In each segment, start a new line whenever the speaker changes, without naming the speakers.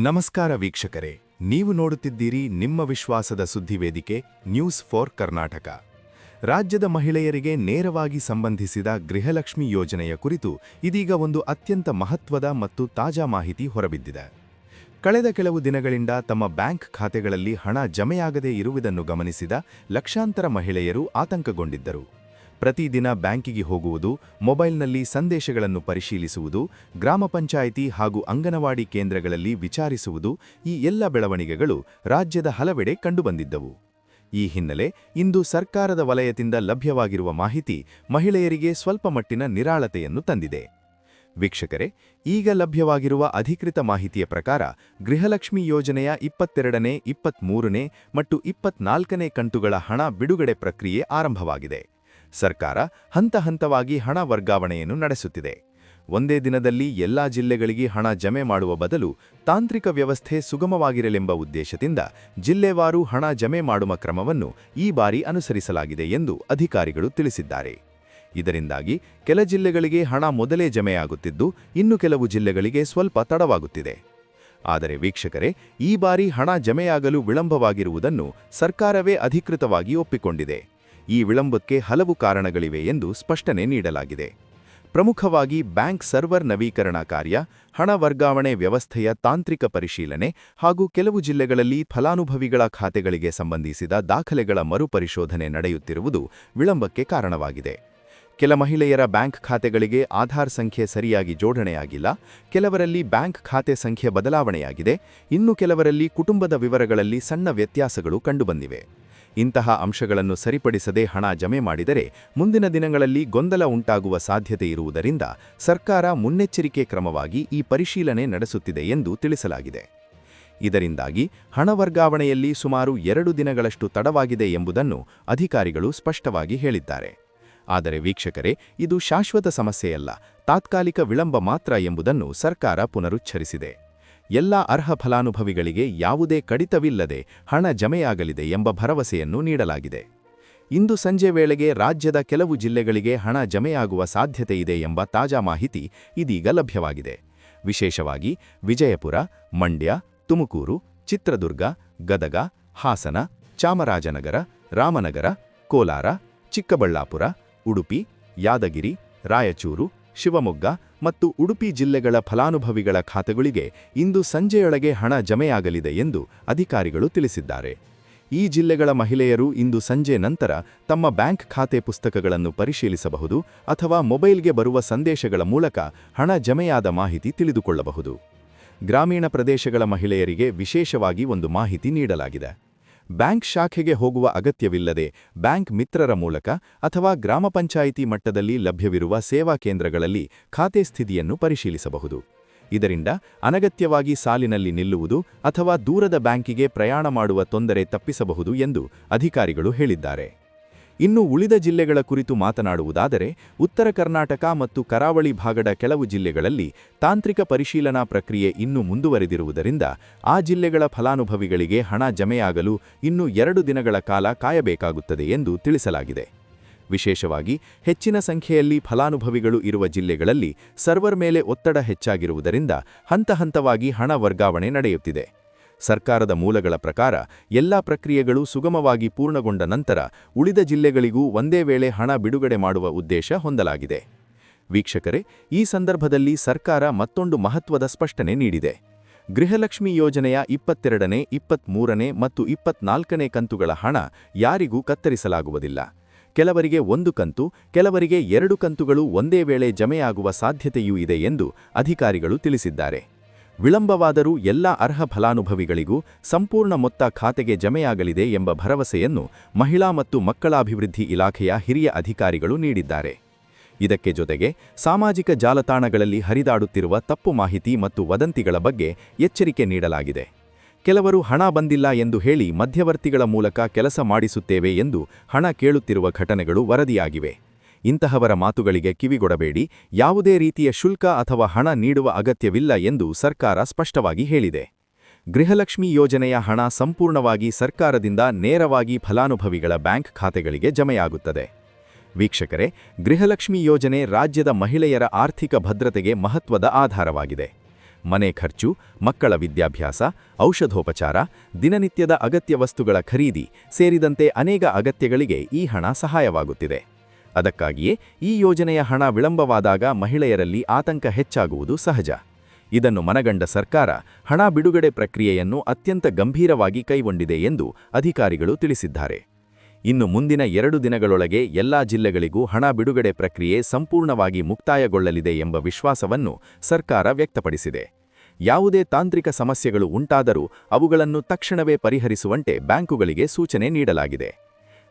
ನಮಸ್ಕಾರ ವೀಕ್ಷಕರೇ, ನೀವು ನೋಡುತ್ತಿದ್ದೀರಿ ನಿಮ್ಮ ವಿಶ್ವಾಸದ ಸುದ್ದಿವೇದಿಕೆ ನ್ಯೂಸ್ ಫಾರ್ ಕರ್ನಾಟಕ. ರಾಜ್ಯದ ಮಹಿಳೆಯರಿಗೆ ನೇರವಾಗಿ ಸಂಬಂಧಿಸಿದ ಗೃಹಲಕ್ಷ್ಮಿ ಯೋಜನೆಯ ಕುರಿತು ಇದೀಗ ಒಂದು ಅತ್ಯಂತ ಮಹತ್ವದ ಮತ್ತು ತಾಜಾ ಮಾಹಿತಿ ಹೊರಬಿದ್ದಿದೆ. ಕಳೆದ ಕೆಲವು ದಿನಗಳಿಂದ ತಮ್ಮ ಬ್ಯಾಂಕ್ ಖಾತೆಗಳಲ್ಲಿ ಹಣ ಜಮೆಯಾಗದೇ ಇರುವುದನ್ನು ಗಮನಿಸಿದ ಲಕ್ಷಾಂತರ ಮಹಿಳೆಯರು ಆತಂಕಗೊಂಡಿದ್ದರು. ಪ್ರತಿದಿನ ಬ್ಯಾಂಕಿಗೆ ಹೋಗುವುದು, ಮೊಬೈಲ್ನಲ್ಲಿ ಸಂದೇಶಗಳನ್ನು ಪರಿಶೀಲಿಸುವುದು, ಗ್ರಾಮ ಪಂಚಾಯಿತಿ ಹಾಗೂ ಅಂಗನವಾಡಿ ಕೇಂದ್ರಗಳಲ್ಲಿ ವಿಚಾರಿಸುವುದು, ಈ ಎಲ್ಲ ಬೆಳವಣಿಗೆಗಳು ರಾಜ್ಯದ ಹಲವೆಡೆ ಕಂಡುಬಂದಿದ್ದವು. ಈ ಹಿನ್ನೆಲೆ ಇಂದು ಸರ್ಕಾರದ ವಲಯದಿಂದ ಲಭ್ಯವಾಗಿರುವ ಮಾಹಿತಿ ಮಹಿಳೆಯರಿಗೆ ಸ್ವಲ್ಪ ಮಟ್ಟಿನ ನಿರಾಳತೆಯನ್ನು ತಂದಿದೆ. ವೀಕ್ಷಕರೇ, ಈಗ ಲಭ್ಯವಾಗಿರುವ ಅಧಿಕೃತ ಮಾಹಿತಿಯ ಪ್ರಕಾರ ಗೃಹಲಕ್ಷ್ಮಿ ಯೋಜನೆಯ 22ನೇ, 23ನೇ ಮತ್ತು 24ನೇ ಕಂತುಗಳ ಹಣ ಬಿಡುಗಡೆ ಪ್ರಕ್ರಿಯೆ ಆರಂಭವಾಗಿದೆ. ಸರ್ಕಾರ ಹಂತ ಹಂತವಾಗಿ ಹಣ ವರ್ಗಾವಣೆಯನ್ನು ನಡೆಸುತ್ತಿದೆ. ಒಂದೇ ದಿನದಲ್ಲಿ ಎಲ್ಲಾ ಜಿಲ್ಲೆಗಳಿಗೆ ಹಣ ಜಮೆ ಮಾಡುವ ಬದಲು ತಾಂತ್ರಿಕ ವ್ಯವಸ್ಥೆ ಸುಗಮವಾಗಿರಲೆಂಬ ಉದ್ದೇಶದಿಂದ ಜಿಲ್ಲೆವಾರು ಹಣ ಜಮೆ ಮಾಡುವ ಕ್ರಮವನ್ನು ಈ ಬಾರಿ ಅನುಸರಿಸಲಾಗಿದೆ ಎಂದು ಅಧಿಕಾರಿಗಳು ತಿಳಿಸಿದ್ದಾರೆ. ಇದರಿಂದಾಗಿ ಕೆಲ ಜಿಲ್ಲೆಗಳಿಗೆ ಹಣ ಮೊದಲೇ ಜಮೆಯಾಗುತ್ತಿದ್ದು, ಇನ್ನು ಕೆಲವು ಜಿಲ್ಲೆಗಳಿಗೆ ಸ್ವಲ್ಪ ತಡವಾಗುತ್ತಿದೆ. ಆದರೆ ವೀಕ್ಷಕರೇ, ಈ ಬಾರಿ ಹಣ ಜಮೆಯಾಗಲು ವಿಳಂಬವಾಗಿರುವುದನ್ನು ಸರ್ಕಾರವೇ ಅಧಿಕೃತವಾಗಿ ಒಪ್ಪಿಕೊಂಡಿದೆ. ಈ ವಿಳಂಬಕ್ಕೆ ಹಲವು ಕಾರಣಗಳಿವೆ ಎಂದು ಸ್ಪಷ್ಟನೆ ನೀಡಲಾಗಿದೆ. ಪ್ರಮುಖವಾಗಿ ಬ್ಯಾಂಕ್ ಸರ್ವರ್ ನವೀಕರಣ ಕಾರ್ಯ, ಹಣ ವರ್ಗಾವಣೆ ವ್ಯವಸ್ಥೆಯ ತಾಂತ್ರಿಕ ಪರಿಶೀಲನೆ ಹಾಗೂ ಕೆಲವು ಜಿಲ್ಲೆಗಳಲ್ಲಿ ಫಲಾನುಭವಿಗಳ ಖಾತೆಗಳಿಗೆ ಸಂಬಂಧಿಸಿದ ದಾಖಲೆಗಳ ಮರುಪರಿಶೋಧನೆ ನಡೆಯುತ್ತಿರುವುದು ವಿಳಂಬಕ್ಕೆ ಕಾರಣವಾಗಿದೆ. ಕೆಲ ಮಹಿಳೆಯರ ಬ್ಯಾಂಕ್ ಖಾತೆಗಳಿಗೆ ಆಧಾರ್ ಸಂಖ್ಯೆ ಸರಿಯಾಗಿ ಜೋಡಣೆಯಾಗಿಲ್ಲ, ಕೆಲವರಲ್ಲಿ ಬ್ಯಾಂಕ್ ಖಾತೆ ಸಂಖ್ಯೆ ಬದಲಾವಣೆಯಾಗಿದೆ, ಇನ್ನು ಕೆಲವರಲ್ಲಿ ಕುಟುಂಬದ ವಿವರಗಳಲ್ಲಿ ಸಣ್ಣ ವ್ಯತ್ಯಾಸಗಳು ಕಂಡುಬಂದಿವೆ. ಇಂತಹ ಅಂಶಗಳನ್ನು ಸರಿಪಡಿಸದೆ ಹಣ ಜಮೆ ಮಾಡಿದರೆ ಮುಂದಿನ ದಿನಗಳಲ್ಲಿ ಗೊಂದಲ ಉಂಟಾಗುವ ಸಾಧ್ಯತೆ ಇರುವುದರಿಂದ ಸರ್ಕಾರ ಮುನ್ನೆಚ್ಚರಿಕೆ ಕ್ರಮವಾಗಿ ಈ ಪರಿಶೀಲನೆ ನಡೆಸುತ್ತಿದೆ ಎಂದು ತಿಳಿಸಲಾಗಿದೆ. ಇದರಿಂದಾಗಿ ಹಣ ವರ್ಗಾವಣೆಯಲ್ಲಿ ಸುಮಾರು 2 ದಿನಗಳಷ್ಟು ತಡವಾಗಿದೆ ಎಂಬುದನ್ನು ಅಧಿಕಾರಿಗಳು ಸ್ಪಷ್ಟವಾಗಿ ಹೇಳಿದ್ದಾರೆ. ಆದರೆ ವೀಕ್ಷಕರೇ, ಇದು ಶಾಶ್ವತ ಸಮಸ್ಯೆಯಲ್ಲ, ತಾತ್ಕಾಲಿಕ ವಿಳಂಬ ಮಾತ್ರ ಎಂಬುದನ್ನು ಸರ್ಕಾರ ಪುನರುಚ್ಚರಿಸಿದೆ. ಎಲ್ಲ ಅರ್ಹ ಫಲಾನುಭವಿಗಳಿಗೆ ಯಾವುದೇ ಕಡಿತವಿಲ್ಲದೆ ಹಣ ಜಮೆಯಾಗಲಿದೆ ಎಂಬ ಭರವಸೆಯನ್ನು ನೀಡಲಾಗಿದೆ. ಇಂದು ಸಂಜೆ ವೇಳೆಗೆ ರಾಜ್ಯದ ಕೆಲವು ಜಿಲ್ಲೆಗಳಿಗೆ ಹಣ ಜಮೆಯಾಗುವ ಸಾಧ್ಯತೆಯಿದೆ ಎಂಬ ತಾಜಾ ಮಾಹಿತಿ ಇದೀಗ ಲಭ್ಯವಾಗಿದೆ. ವಿಶೇಷವಾಗಿ ವಿಜಯಪುರ, ಮಂಡ್ಯ, ತುಮಕೂರು, ಚಿತ್ರದುರ್ಗ, ಗದಗ, ಹಾಸನ, ಚಾಮರಾಜನಗರ, ರಾಮನಗರ, ಕೋಲಾರ, ಚಿಕ್ಕಬಳ್ಳಾಪುರ, ಉಡುಪಿ, ಯಾದಗಿರಿ, ರಾಯಚೂರು, ಶಿವಮೊಗ್ಗ ಮತ್ತು ಉಡುಪಿ ಜಿಲ್ಲೆಗಳ ಫಲಾನುಭವಿಗಳ ಖಾತೆಗಳಿಗೆ ಇಂದು ಸಂಜೆಯೊಳಗೆ ಹಣ ಜಮೆಯಾಗಲಿದೆ ಎಂದು ಅಧಿಕಾರಿಗಳು ತಿಳಿಸಿದ್ದಾರೆ. ಈ ಜಿಲ್ಲೆಗಳ ಮಹಿಳೆಯರು ಇಂದು ಸಂಜೆ ನಂತರ ತಮ್ಮ ಬ್ಯಾಂಕ್ ಖಾತೆ ಪುಸ್ತಕಗಳನ್ನು ಪರಿಶೀಲಿಸಬಹುದು ಅಥವಾ ಮೊಬೈಲ್ಗೆ ಬರುವ ಸಂದೇಶಗಳ ಮೂಲಕ ಹಣ ಜಮೆಯಾದ ಮಾಹಿತಿ ತಿಳಿದುಕೊಳ್ಳಬಹುದು. ಗ್ರಾಮೀಣ ಪ್ರದೇಶಗಳ ಮಹಿಳೆಯರಿಗೆ ವಿಶೇಷವಾಗಿ ಒಂದು ಮಾಹಿತಿ ನೀಡಲಾಗಿದೆ. ಬ್ಯಾಂಕ್ ಶಾಖೆಗೆ ಹೋಗುವ ಅಗತ್ಯವಿಲ್ಲದೆ ಬ್ಯಾಂಕ್ ಮಿತ್ರರ ಮೂಲಕ ಅಥವಾ ಗ್ರಾಮ ಪಂಚಾಯಿತಿ ಮಟ್ಟದಲ್ಲಿ ಲಭ್ಯವಿರುವ ಸೇವಾ ಕೇಂದ್ರಗಳಲ್ಲಿ ಖಾತೆ ಸ್ಥಿತಿಯನ್ನು ಪರಿಶೀಲಿಸಬಹುದು. ಇದರಿಂದ ಅನಗತ್ಯವಾಗಿ ಸಾಲಿನಲ್ಲಿ ನಿಲ್ಲುವುದು ಅಥವಾ ದೂರದ ಬ್ಯಾಂಕಿಗೆ ಪ್ರಯಾಣ ಮಾಡುವ ತೊಂದರೆ ತಪ್ಪಿಸಬಹುದು ಎಂದು ಅಧಿಕಾರಿಗಳು ಹೇಳಿದ್ದಾರೆ. ಇನ್ನು ಉಳಿದ ಜಿಲ್ಲೆಗಳ ಕುರಿತು ಮಾತನಾಡುವುದಾದರೆ, ಉತ್ತರ ಕರ್ನಾಟಕ ಮತ್ತು ಕರಾವಳಿ ಭಾಗದ ಕೆಲವು ಜಿಲ್ಲೆಗಳಲ್ಲಿ ತಾಂತ್ರಿಕ ಪರಿಶೀಲನಾ ಪ್ರಕ್ರಿಯೆ ಇನ್ನೂ ಮುಂದುವರೆದಿರುವುದರಿಂದ ಆ ಜಿಲ್ಲೆಗಳ ಫಲಾನುಭವಿಗಳಿಗೆ ಹಣ ಜಮೆಯಾಗಲು ಇನ್ನೂ 2 ದಿನಗಳ ಕಾಲ ಕಾಯಬೇಕಾಗುತ್ತದೆ ಎಂದು ತಿಳಿಸಲಾಗಿದೆ. ವಿಶೇಷವಾಗಿ ಹೆಚ್ಚಿನ ಸಂಖ್ಯೆಯಲ್ಲಿ ಫಲಾನುಭವಿಗಳು ಇರುವ ಜಿಲ್ಲೆಗಳಲ್ಲಿ ಸರ್ವರ್ ಮೇಲೆ ಒತ್ತಡ ಹೆಚ್ಚಾಗಿರುವುದರಿಂದ ಹಂತ ಹಂತವಾಗಿ ಹಣ ವರ್ಗಾವಣೆ ನಡೆಯುತ್ತಿದೆ. ಸರ್ಕಾರದ ಮೂಲಗಳ ಪ್ರಕಾರ ಎಲ್ಲಾ ಪ್ರಕ್ರಿಯೆಗಳು ಸುಗಮವಾಗಿ ಪೂರ್ಣಗೊಂಡ ನಂತರ ಉಳಿದ ಜಿಲ್ಲೆಗಳಿಗೂ ಒಂದೇ ವೇಳೆ ಹಣ ಬಿಡುಗಡೆ ಮಾಡುವ ಉದ್ದೇಶ ಹೊಂದಲಾಗಿದೆ. ವೀಕ್ಷಕರೇ, ಈ ಸಂದರ್ಭದಲ್ಲಿ ಸರ್ಕಾರ ಮತ್ತೊಂದು ಮಹತ್ವದ ಸ್ಪಷ್ಟನೆ ನೀಡಿದೆ. ಗೃಹಲಕ್ಷ್ಮಿ ಯೋಜನೆಯ 22ನೇ, 23ನೇ ಮತ್ತು 24ನೇ ಕಂತುಗಳ ಹಣ ಯಾರಿಗೂ ಕತ್ತರಿಸಲಾಗುವುದಿಲ್ಲ. ಕೆಲವರಿಗೆ 1 ಕಂತು, ಕೆಲವರಿಗೆ 2 ಕಂತುಗಳು ಒಂದೇ ವೇಳೆ ಜಮೆಯಾಗುವ ಸಾಧ್ಯತೆಯೂ ಇದೆ ಎಂದು ಅಧಿಕಾರಿಗಳು ತಿಳಿಸಿದ್ದಾರೆ. ವಿಳಂಬವಾದರೂ ಎಲ್ಲ ಅರ್ಹ ಫಲಾನುಭವಿಗಳಿಗೂ ಸಂಪೂರ್ಣ ಮೊತ್ತ ಖಾತೆಗೆ ಜಮೆಯಾಗಲಿದೆ ಎಂಬ ಭರವಸೆಯನ್ನು ಮಹಿಳಾ ಮತ್ತು ಮಕ್ಕಳಾಭಿವೃದ್ಧಿ ಇಲಾಖೆಯ ಹಿರಿಯ ಅಧಿಕಾರಿಗಳು ನೀಡಿದ್ದಾರೆ. ಇದಕ್ಕೆ ಜೊತೆಗೆ ಸಾಮಾಜಿಕ ಜಾಲತಾಣಗಳಲ್ಲಿ ಹರಿದಾಡುತ್ತಿರುವ ತಪ್ಪು ಮಾಹಿತಿ ಮತ್ತು ವದಂತಿಗಳ ಬಗ್ಗೆ ಎಚ್ಚರಿಕೆ ನೀಡಲಾಗಿದೆ. ಕೆಲವರು ಹಣ ಬಂದಿಲ್ಲ ಎಂದು ಹೇಳಿ ಮಧ್ಯವರ್ತಿಗಳ ಮೂಲಕ ಕೆಲಸ ಮಾಡಿಸುತ್ತೇವೆ ಎಂದು ಹಣ ಕೇಳುತ್ತಿರುವ ಘಟನೆಗಳು ವರದಿಯಾಗಿವೆ. ಇಂತಹವರ ಮಾತುಗಳಿಗೆ ಕಿವಿಗೊಡಬೇಡಿ, ಯಾವುದೇ ರೀತಿಯ ಶುಲ್ಕ ಅಥವಾ ಹಣ ನೀಡುವ ಅಗತ್ಯವಿಲ್ಲ ಎಂದು ಸರ್ಕಾರ ಸ್ಪಷ್ಟವಾಗಿ ಹೇಳಿದೆ. ಗೃಹಲಕ್ಷ್ಮಿ ಯೋಜನೆಯ ಹಣ ಸಂಪೂರ್ಣವಾಗಿ ಸರ್ಕಾರದಿಂದ ನೇರವಾಗಿ ಫಲಾನುಭವಿಗಳ ಬ್ಯಾಂಕ್ ಖಾತೆಗಳಿಗೆ ಜಮೆಯಾಗುತ್ತದೆ. ವೀಕ್ಷಕರೇ, ಗೃಹಲಕ್ಷ್ಮಿ ಯೋಜನೆ ರಾಜ್ಯದ ಮಹಿಳೆಯರ ಆರ್ಥಿಕ ಭದ್ರತೆಗೆ ಮಹತ್ವದ ಆಧಾರವಾಗಿದೆ. ಮನೆ ಖರ್ಚು, ಮಕ್ಕಳ ವಿದ್ಯಾಭ್ಯಾಸ, ಔಷಧೋಪಚಾರ, ದಿನನಿತ್ಯದ ಅಗತ್ಯ ವಸ್ತುಗಳ ಖರೀದಿ ಸೇರಿದಂತೆ ಅನೇಕ ಅಗತ್ಯಗಳಿಗೆ ಈ ಹಣ ಸಹಾಯವಾಗುತ್ತಿದೆ. ಅದಕ್ಕಾಗಿಯೇ ಈ ಯೋಜನೆಯ ಹಣ ವಿಳಂಬವಾದಾಗ ಮಹಿಳೆಯರಲ್ಲಿ ಆತಂಕ ಹೆಚ್ಚಾಗುವುದು ಸಹಜ. ಇದನ್ನು ಮನಗಂಡ ಸರ್ಕಾರ ಹಣ ಬಿಡುಗಡೆ ಪ್ರಕ್ರಿಯೆಯನ್ನು ಅತ್ಯಂತ ಗಂಭೀರವಾಗಿ ಕೈಗೊಂಡಿದೆ ಎಂದು ಅಧಿಕಾರಿಗಳು ತಿಳಿಸಿದ್ದಾರೆ. ಇನ್ನು ಮುಂದಿನ 2 ದಿನಗಳೊಳಗೆ ಎಲ್ಲಾ ಜಿಲ್ಲೆಗಳಿಗೂ ಹಣ ಬಿಡುಗಡೆ ಪ್ರಕ್ರಿಯೆ ಸಂಪೂರ್ಣವಾಗಿ ಮುಕ್ತಾಯಗೊಳ್ಳಲಿದೆ ಎಂಬ ವಿಶ್ವಾಸವನ್ನು ಸರ್ಕಾರ ವ್ಯಕ್ತಪಡಿಸಿದೆ. ಯಾವುದೇ ತಾಂತ್ರಿಕ ಸಮಸ್ಯೆಗಳು ಉಂಟಾದರೂ ಅವುಗಳನ್ನು ತಕ್ಷಣವೇ ಪರಿಹರಿಸುವಂತೆ ಬ್ಯಾಂಕುಗಳಿಗೆ ಸೂಚನೆ ನೀಡಲಾಗಿದೆ.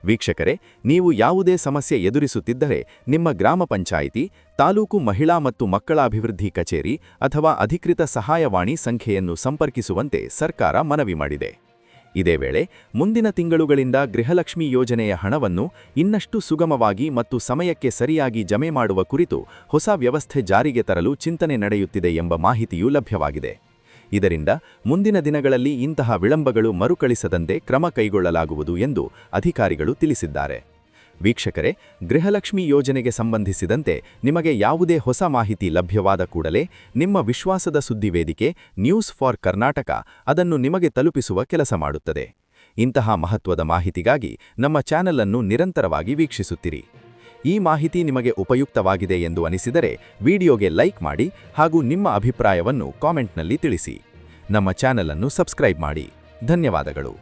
ವೀಕ್ಷಕರೇ, ನೀವು ಯಾವುದೇ ಸಮಸ್ಯೆ ಎದುರಿಸುತ್ತಿದ್ದರೆ ನಿಮ್ಮ ಗ್ರಾಮ ಪಂಚಾಯಿತಿ, ತಾಲೂಕು ಮಹಿಳಾ ಮತ್ತು ಮಕ್ಕಳ ಅಭಿವೃದ್ಧಿ ಕಚೇರಿ ಅಥವಾ ಅಧಿಕೃತ ಸಹಾಯವಾಣಿ ಸಂಖ್ಯೆಯನ್ನು ಸಂಪರ್ಕಿಸುವಂತೆ ಸರ್ಕಾರ ಮನವಿ ಮಾಡಿದೆ. ಇದೇ ವೇಳೆ ಮುಂದಿನ ತಿಂಗಳುಗಳಿಂದ ಗೃಹಲಕ್ಷ್ಮಿ ಯೋಜನೆಯ ಹಣವನ್ನು ಇನ್ನಷ್ಟು ಸುಗಮವಾಗಿ ಮತ್ತು ಸಮಯಕ್ಕೆ ಸರಿಯಾಗಿ ಜಮೆ ಮಾಡುವ ಕುರಿತು ಹೊಸ ವ್ಯವಸ್ಥೆ ಜಾರಿಗೆ ತರಲು ಚಿಂತನೆ ನಡೆಯುತ್ತಿದೆ ಎಂಬ ಮಾಹಿತಿಯೂ ಲಭ್ಯವಾಗಿದೆ. ಇದರಿಂದ ಮುಂದಿನ ದಿನಗಳಲ್ಲಿ ಇಂತಹ ವಿಳಂಬಗಳು ಮರುಕಳಿಸದಂತೆ ಕ್ರಮ ಕೈಗೊಳ್ಳಲಾಗುವುದು ಎಂದು ಅಧಿಕಾರಿಗಳು ತಿಳಿಸಿದ್ದಾರೆ. ವೀಕ್ಷಕರೇ, ಗೃಹಲಕ್ಷ್ಮಿ ಯೋಜನೆಗೆ ಸಂಬಂಧಿಸಿದಂತೆ ನಿಮಗೆ ಯಾವುದೇ ಹೊಸ ಮಾಹಿತಿ ಲಭ್ಯವಾದ ಕೂಡಲೇ ನಿಮ್ಮ ವಿಶ್ವಾಸದ ಸುದ್ದಿ ವೇದಿಕೆ ನ್ಯೂಸ್ ಫಾರ್ ಕರ್ನಾಟಕ ಅದನ್ನು ನಿಮಗೆ ತಲುಪಿಸುವ ಕೆಲಸ ಮಾಡುತ್ತದೆ. ಇಂತಹ ಮಹತ್ವದ ಮಾಹಿತಿಗಾಗಿ ನಮ್ಮ ಚಾನೆಲ್ ಅನ್ನು ನಿರಂತರವಾಗಿ ವೀಕ್ಷಿಸುತ್ತಿರಿ. ಈ ಮಾಹಿತಿ ನಿಮಗೆ ಉಪಯುಕ್ತವಾಗಿದೆ ಎಂದು ಅನಿಸಿದರೆ ವಿಡಿಯೋಗೆ ಲೈಕ್ ಮಾಡಿ ಹಾಗೂ ನಿಮ್ಮ ಅಭಿಪ್ರಾಯವನ್ನು ಕಾಮೆಂಟ್ನಲ್ಲಿ ತಿಳಿಸಿ. ನಮ್ಮ ಚಾನೆಲ್ ಅನ್ನು ಸಬ್ಸ್ಕ್ರೈಬ್ ಮಾಡಿ. ಧನ್ಯವಾದಗಳು.